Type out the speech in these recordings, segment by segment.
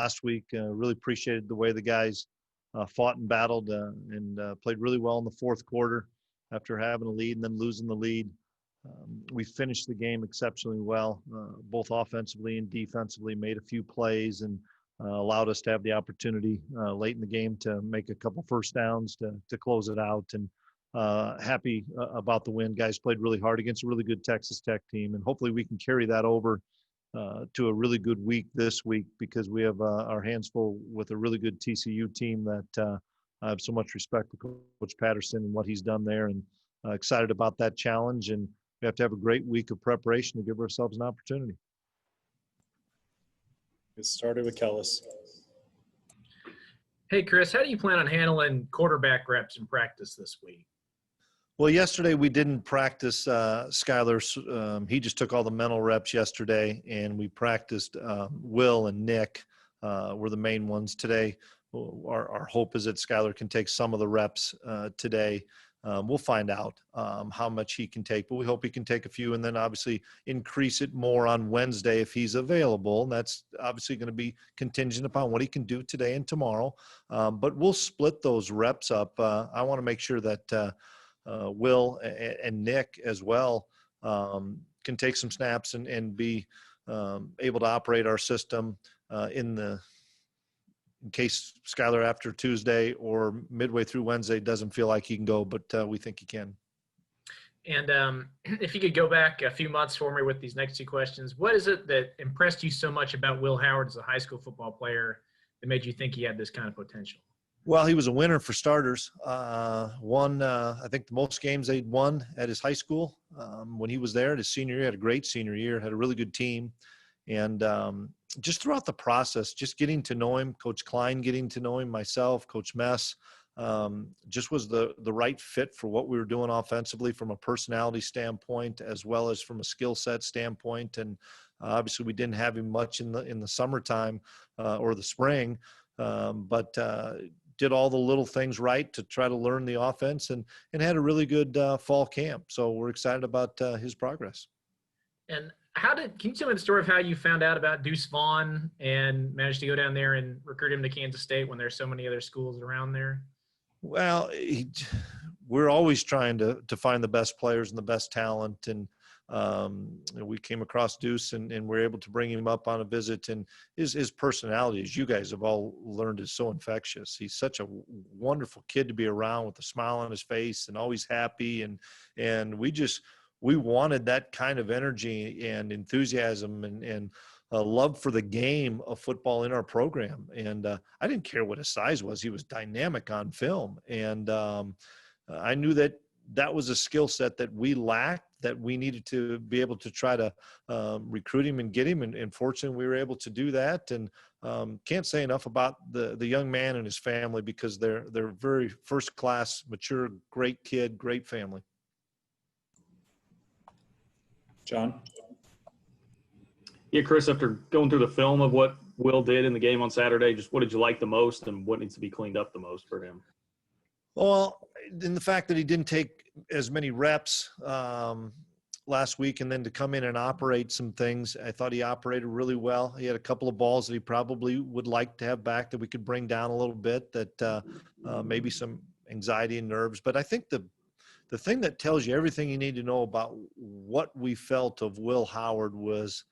last week. Really appreciated the way the guys fought and battled and played really well in the fourth quarter after having a lead and then losing the lead. We finished the game exceptionally well, both offensively and defensively, made a few plays and allowed us to have the opportunity late in the game to make a couple first downs to close it out. And happy about the win. Guys played really hard against a really good Texas Tech team, and hopefully we can carry that over to a really good week this week, because we have our hands full with a really good TCU team that I have so much respect for Coach Patterson and what he's done there, and excited about that challenge. And we have to have a great week of preparation to give ourselves an opportunity. Get started with Kellis. Hey, Chris, how do you plan on handling quarterback reps in practice this week? Well, yesterday we didn't practice Skylar. He just took all the mental reps yesterday, and we practiced Will and Nick were the main ones today. Our hope is that Skylar can take some of the reps today. We'll find out how much he can take, but we hope he can take a few, and then obviously increase it more on Wednesday if he's available. And that's obviously going to be contingent upon what he can do today and tomorrow. But we'll split those reps up. I want to make sure that Will and Nick as well can take some snaps and be able to operate our system in case Skylar after Tuesday or midway through Wednesday doesn't feel like he can go, but we think he can. And if you could go back a few months for me with these next two questions, what is it that impressed you so much about Will Howard as a high school football player that made you think he had this kind of potential? Well, he was a winner for starters. Won, I think, the most games they'd won at his high school when he was there. His senior year, had a great senior year, had a really good team. And just throughout the process, just getting to know him, Coach Klein getting to know him, myself, Coach Mess, just was the right fit for what we were doing offensively from a personality standpoint, as well as from a skill set standpoint. And obviously we didn't have him much in the summertime or the spring, but did all the little things right to try to learn the offense and had a really good fall camp. So we're excited about his progress. And can you tell me the story of how you found out about Deuce Vaughn and managed to go down there and recruit him to Kansas State when there's so many other schools around there? Well, we're always trying to find the best players and the best talent. And we came across Deuce and we're able to bring him up on a visit. And his personality, as you guys have all learned, is so infectious. He's such a wonderful kid to be around, with a smile on his face and always happy. And we wanted that kind of energy and enthusiasm and love for the game of football in our program. And I didn't care what his size was. He was dynamic on film. And I knew that was a skill set that we lacked, that we needed to be able to try to recruit him and get him. And fortunately, we were able to do that. And can't say enough about the young man and his family, because they're very first-class, mature, great kid, great family. John? Yeah, Chris, after going through the film of what Will did in the game on Saturday, just what did you like the most and what needs to be cleaned up the most for him? Well, in the fact that he didn't take as many reps last week, and then to come in and operate some things, I thought he operated really well. He had a couple of balls that he probably would like to have back that we could bring down a little bit, that maybe some anxiety and nerves. But I think the thing that tells you everything you need to know about what we felt of Will Howard was,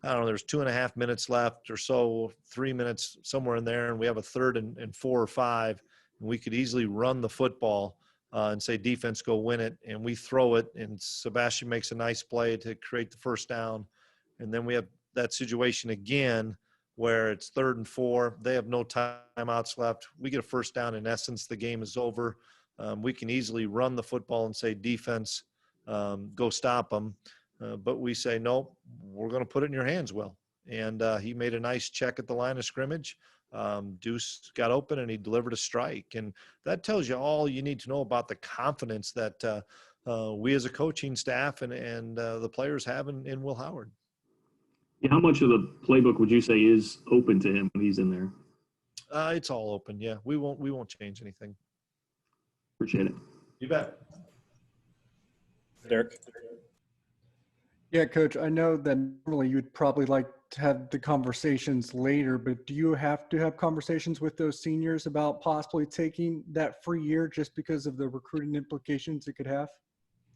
I don't know, there's 2.5 minutes left or so, 3 minutes, somewhere in there, and we have a 3rd and 4 or 5, and we could easily run the football and say, defense, go win it, and we throw it, and Sebastian makes a nice play to create the first down. And then we have that situation again where it's 3rd and 4. They have no timeouts left. We get a first down. In essence, the game is over. We can easily run the football and say, defense, go stop them. But we say, no, we're going to put it in your hands, Will. And he made a nice check at the line of scrimmage. Deuce got open and he delivered a strike. And that tells you all you need to know about the confidence that we as a coaching staff and the players have in Will Howard. Yeah, how much of the playbook would you say is open to him when he's in there? It's all open. Yeah, we won't change anything. Appreciate it. You bet. Derek? Yeah, Coach, I know that normally you'd probably like to have the conversations later, but do you have to have conversations with those seniors about possibly taking that free year just because of the recruiting implications it could have?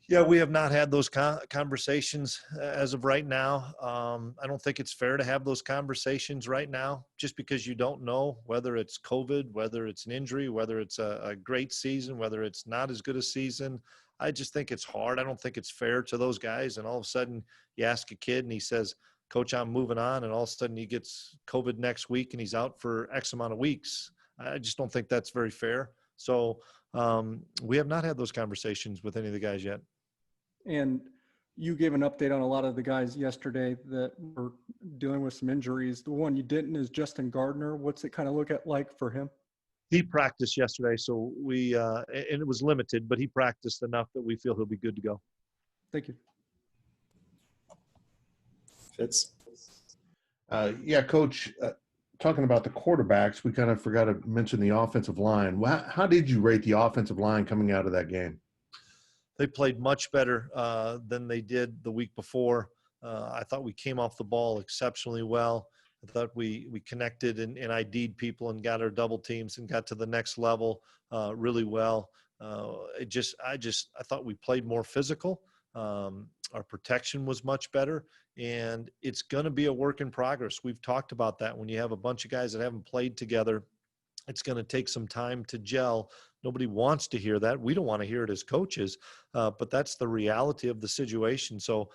Yeah, we have not had those conversations as of right now. I don't think it's fair to have those conversations right now, just because you don't know whether it's COVID, whether it's an injury, whether it's a great season, whether it's not as good a season. I just think it's hard. I don't think it's fair to those guys. And all of a sudden, you ask a kid and he says, "Coach, I'm moving on," and all of a sudden he gets COVID next week and he's out for X amount of weeks. I just don't think that's very fair. So we have not had those conversations with any of the guys yet. And you gave an update on a lot of the guys yesterday that were dealing with some injuries. The one you didn't is Justin Gardner. What's it kind of look at like for him? He practiced yesterday, so we and it was limited, but he practiced enough that we feel he'll be good to go. Thank you. Fitz. Yeah, Coach, talking about the quarterbacks, we kind of forgot to mention the offensive line. How did you rate the offensive line coming out of that game? They played much better than they did the week before. I thought we came off the ball exceptionally well. I thought we connected and ID'd people and got our double teams and got to the next level really well. I thought we played more physical. Our protection was much better, and it's going to be a work in progress. We've talked about that. When you have a bunch of guys that haven't played together, it's going to take some time to gel. Nobody wants to hear that. We don't want to hear it as coaches, but that's the reality of the situation. So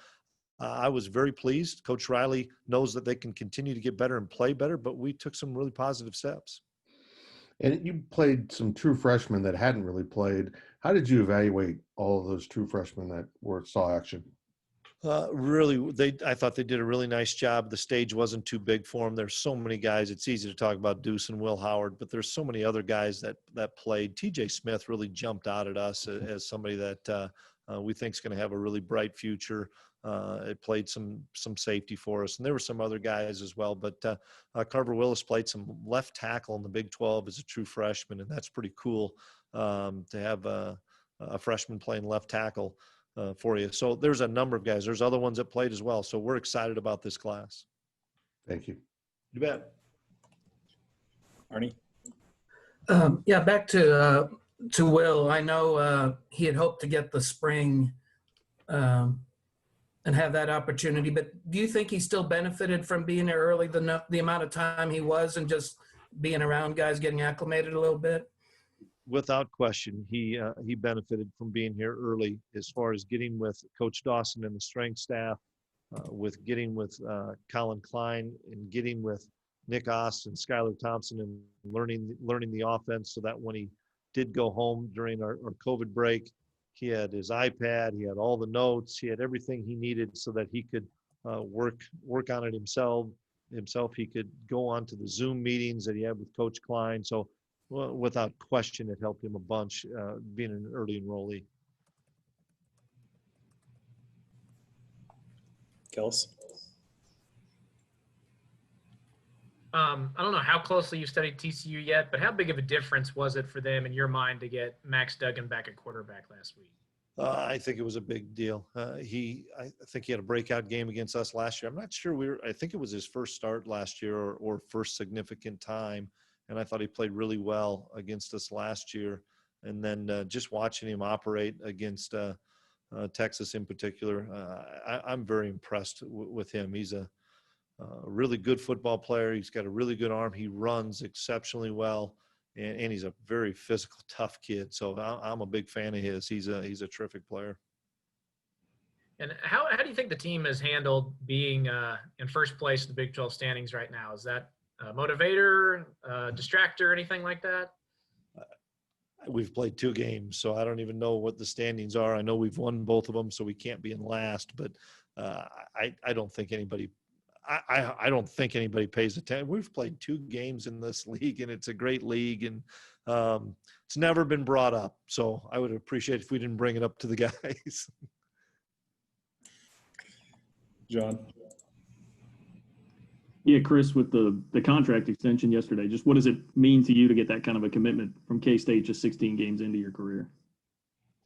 I was very pleased. Coach Riley knows that they can continue to get better and play better, but we took some really positive steps. And you played some true freshmen that hadn't really played. How did you evaluate all of those true freshmen that saw action? I thought they did a really nice job. The stage wasn't too big for them. There's so many guys. It's easy to talk about Deuce and Will Howard, but there's so many other guys that played. TJ Smith really jumped out at us as somebody that we think is going to have a really bright future. It played some safety for us, and there were some other guys as well. But Carver Willis played some left tackle in the Big 12 as a true freshman, and that's pretty cool to have a freshman playing left tackle for you. So there's a number of guys. There's other ones that played as well. So we're excited about this class. Thank you. You bet. Arnie. Yeah, back to Will. I know he had hoped to get the spring and have that opportunity, but do you think he still benefited from being there early, the amount of time he was and just being around guys, getting acclimated a little bit? Without question, he benefited from being here early as far as getting with Coach Dawson and the strength staff, with getting with Colin Klein and getting with Nick Ost and Skylar Thompson and learning the offense, so that when he did go home during our COVID break, he had his iPad, he had all the notes, he had everything he needed so that he could work on it himself. He could go on to the Zoom meetings that he had with Coach Klein. So without question, it helped him a bunch being an early enrollee. Kellis. I don't know how closely you studied TCU yet, but how big of a difference was it for them in your mind to get Max Duggan back at quarterback last week? I think it was a big deal. I think he had a breakout game against us last year. I'm not sure I think it was his first start last year or first significant time. And I thought he played really well against us last year. And then just watching him operate against Texas in particular, I'm very impressed with him. He's a really good football player. He's got a really good arm. He runs exceptionally well, and he's a very physical, tough kid. So I'm a big fan of his. He's a terrific player. And how do you think the team has handled being in first place in the Big 12 standings right now? Is that motivator, distractor, anything like that? We've played 2 games, so I don't even know what the standings are. I know we've won both of them, so we can't be in last. But I don't think anybody. I don't think anybody pays attention. We've played 2 games in this league, and it's a great league, and it's never been brought up. So I would appreciate if we didn't bring it up to the guys. John. Yeah, Chris, with the contract extension yesterday, just what does it mean to you to get that kind of a commitment from K-State just 16 games into your career?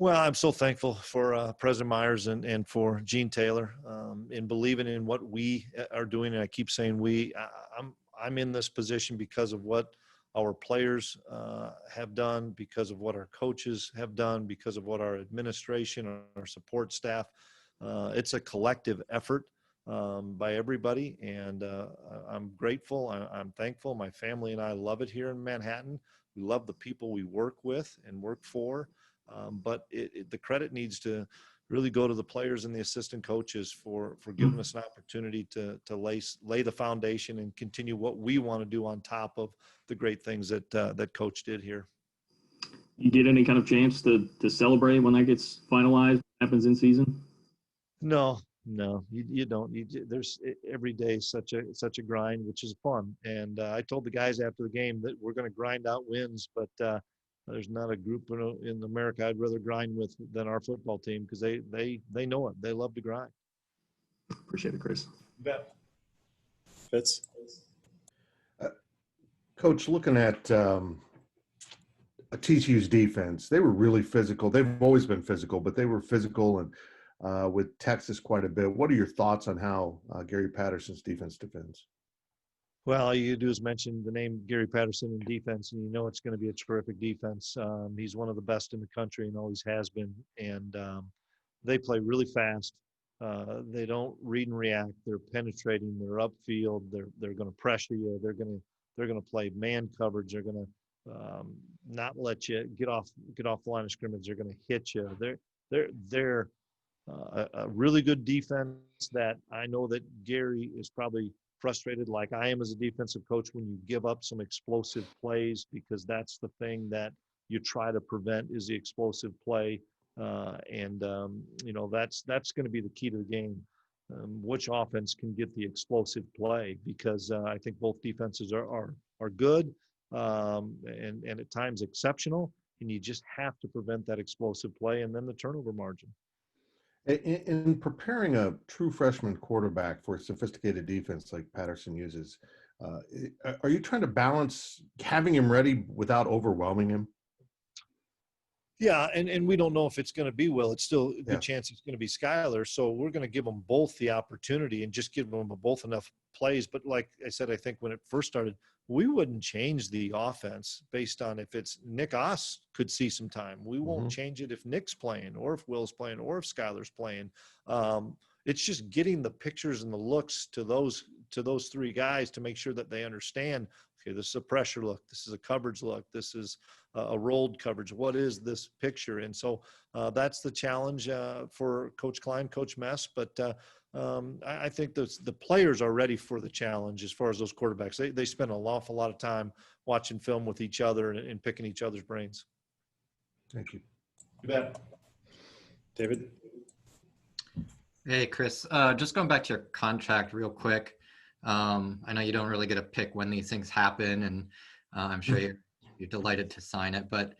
Well, I'm so thankful for President Myers and for Gene Taylor in believing in what we are doing. And I keep saying we. I'm in this position because of what our players have done, because of what our coaches have done, because of what our administration, our support staff. It's a collective effort by everybody, and I'm grateful. I'm thankful. My family and I love it here in Manhattan. We love the people we work with and work for. But the credit needs to really go to the players and the assistant coaches for giving us an opportunity to lay the foundation and continue what we want to do on top of the great things that Coach did here. You get any kind of chance to celebrate when that gets finalized, happens in season? No, you don't. There's every day such a grind, which is fun. And I told the guys after the game that we're going to grind out wins, but there's not a group in America I'd rather grind with than our football team, because they know it. They love to grind. Appreciate it, Chris. You bet. Fitz? Coach, looking at TCU's defense, they were really physical. They've always been physical, but they were physical and with Texas quite a bit. What are your thoughts on how Gary Patterson's defense defends? Well, all you do is mention the name Gary Patterson in defense, and you know it's going to be a terrific defense. He's one of the best in the country and always has been. And they play really fast. They don't read and react. They're penetrating. They're upfield. They're going to pressure you. They're going to play man coverage. They're going to not let you get off the line of scrimmage. They're going to hit you. They're a really good defense that I know that Gary is probably frustrated like I am as a defensive coach when you give up some explosive plays, because that's the thing that you try to prevent is the explosive play. You know, that's going to be the key to the game. Which offense can get the explosive play, because I think both defenses are good and at times exceptional, and you just have to prevent that explosive play and then the turnover margin. In preparing a true freshman quarterback for a sophisticated defense like Patterson uses, are you trying to balance having him ready without overwhelming him? Yeah, and we don't know if it's going to be Will. It's still a good chance it's going to be Skylar. So we're going to give them both the opportunity and just give them both enough plays. But like I said, I think when it first started, we wouldn't change the offense based on if it's Nick Oss could see some time. We won't change it if Nick's playing or if Will's playing or if Skylar's playing. It's just getting the pictures and the looks to those three guys to make sure that they understand, okay, this is a pressure look. This is a coverage look. This is a rolled coverage. What is this picture? And so that's the challenge for Coach Klein, Coach Mess. But I think the players are ready for the challenge as far as those quarterbacks. They spend an awful lot of time watching film with each other and picking each other's brains. Thank you. You bet. David? Hey, Chris, just going back to your contract real quick. I know you don't really get to pick when these things happen, and I'm sure you're delighted to sign it. But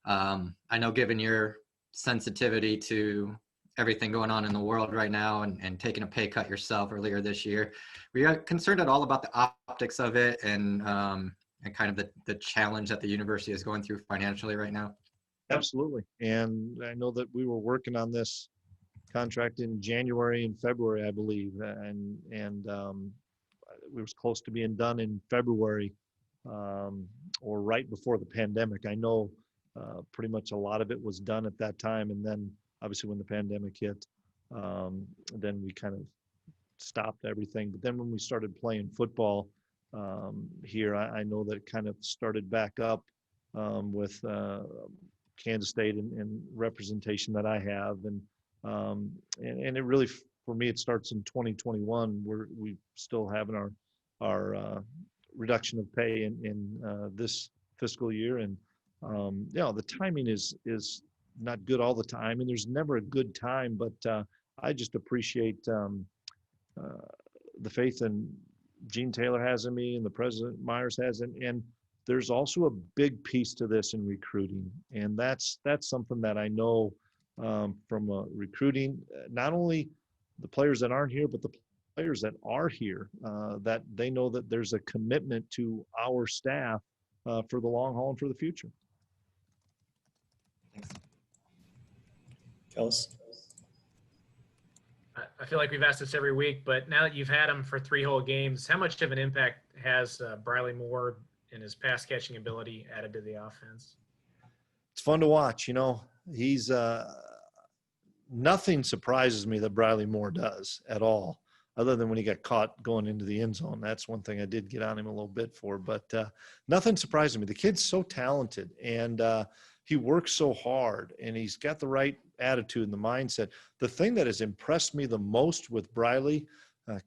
I know, given your sensitivity to everything going on in the world right now and taking a pay cut yourself earlier this year, were you concerned at all about the optics of it and kind of the challenge that the university is going through financially right now? Absolutely. And I know that we were working on this contract in January and February, I believe, and we was close to being done in February or right before the pandemic. I know pretty much a lot of it was done at that time, and then obviously when the pandemic hit, then we kind of stopped everything. But then when we started playing football here, I know that it kind of started back up with Kansas State and representation that I have, and it really, for me, it starts in 2021 where we still having our reduction of pay in this fiscal year. And the timing is not good all the time, and there's never a good time, but I just appreciate the faith and Gene Taylor has in me and the President Myers has, and there's also a big piece to this in recruiting, and that's something that I know from recruiting, not only the players that aren't here, but the players that are here, that they know that there's a commitment to our staff for the long haul and for the future. Thanks. Kellis? I feel like we've asked this every week, but now that you've had him for 3 whole games, how much of an impact has Briley Moore and his pass catching ability added to the offense? It's fun to watch. You know, he's nothing surprises me that Briley Moore does at all, other than when he got caught going into the end zone. That's one thing I did get on him a little bit for, but nothing surprises me. The kid's so talented, and he works so hard, and he's got the right attitude and the mindset. The thing that has impressed me the most with Briley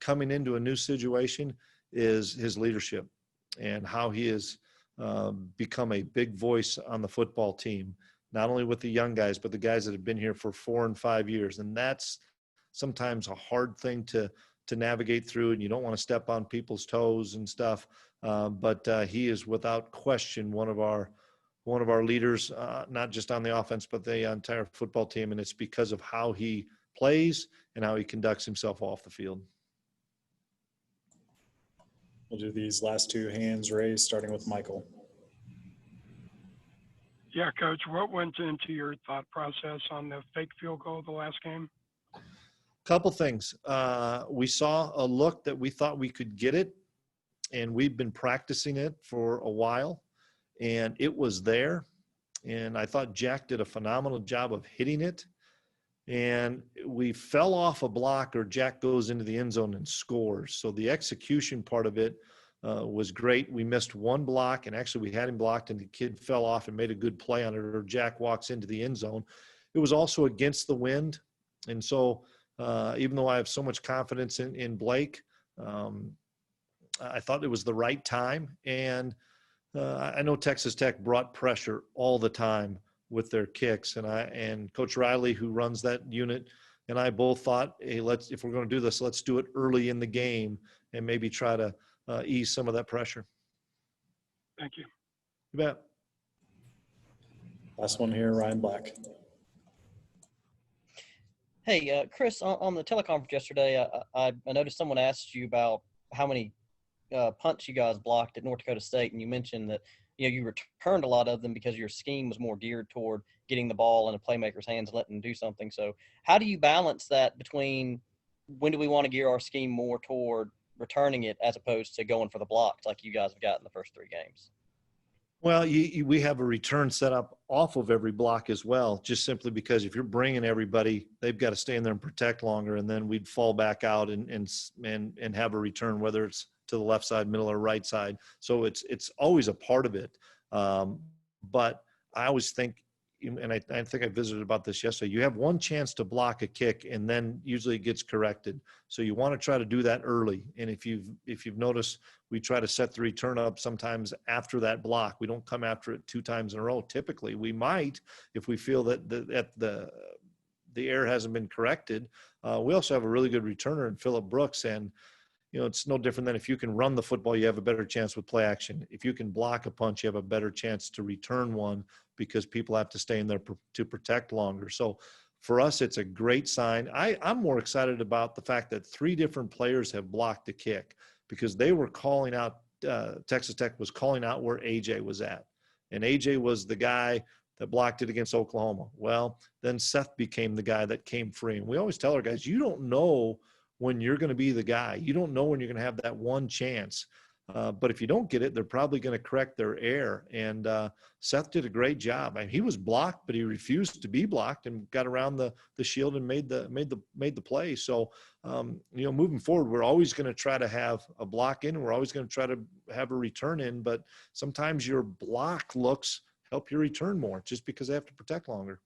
coming into a new situation is his leadership and how he has become a big voice on the football team, not only with the young guys, but the guys that have been here for 4 and 5 years. And that's sometimes a hard thing to navigate through, and you don't want to step on people's toes and stuff. But he is without question one of our leaders, not just on the offense, but the entire football team. And it's because of how he plays and how he conducts himself off the field. We'll do these last 2 hands raised, starting with Michael. Yeah, Coach, what went into your thought process on the fake field goal the last game? Couple things. We saw a look that we thought we could get it, and we've been practicing it for a while, and it was there. And I thought Jack did a phenomenal job of hitting it. And we fell off a block, or Jack goes into the end zone and scores. So the execution part of it was great. We missed one block, and actually we had him blocked, and the kid fell off and made a good play on it, or Jack walks into the end zone. It was also against the wind. And so even though I have so much confidence in Blake, I thought it was the right time. And I know Texas Tech brought pressure all the time with their kicks, and Coach Riley, who runs that unit, and I both thought, hey, if we're going to do this, let's do it early in the game and maybe try to ease some of that pressure. Thank you. You bet. Last one here, Ryan Black. Hey, Chris, on the teleconference yesterday, I noticed someone asked you about how many punts you guys blocked at North Dakota State, and you mentioned that you returned a lot of them because your scheme was more geared toward getting the ball in a playmaker's hands and letting them do something. So how do you balance that between when do we want to gear our scheme more toward returning it as opposed to going for the blocks like you guys have got in the first 3 games? Well, we have a return set up off of every block as well, just simply because if you're bringing everybody, they've got to stay in there and protect longer, and then we'd fall back out and have a return, whether it's to the left side, middle, or right side. So it's always a part of it. But I always think, and I think I visited about this yesterday, you have one chance to block a kick, and then usually it gets corrected. So you want to try to do that early. And if you've noticed, we try to set the return up sometimes after that block. We don't come after it 2 times in a row. Typically, we might if we feel that the error hasn't been corrected. We also have a really good returner in Phillip Brooks, and it's no different than if you can run the football, you have a better chance with play action. If you can block a punch, you have a better chance to return one because people have to stay in there to protect longer. So for us, it's a great sign. I'm more excited about the fact that 3 different players have blocked the kick because they were calling out, Texas Tech was calling out where AJ was at. And AJ was the guy that blocked it against Oklahoma. Well, then Seth became the guy that came free. And we always tell our guys, you don't know when you're going to be the guy. You don't know when you're going to have that one chance. But if you don't get it, they're probably going to correct their error. And Seth did a great job. I mean, he was blocked, but he refused to be blocked and got around the shield and made the play. So, moving forward, we're always going to try to have a block in. We're always going to try to have a return in. But sometimes your block looks help your return more just because they have to protect longer.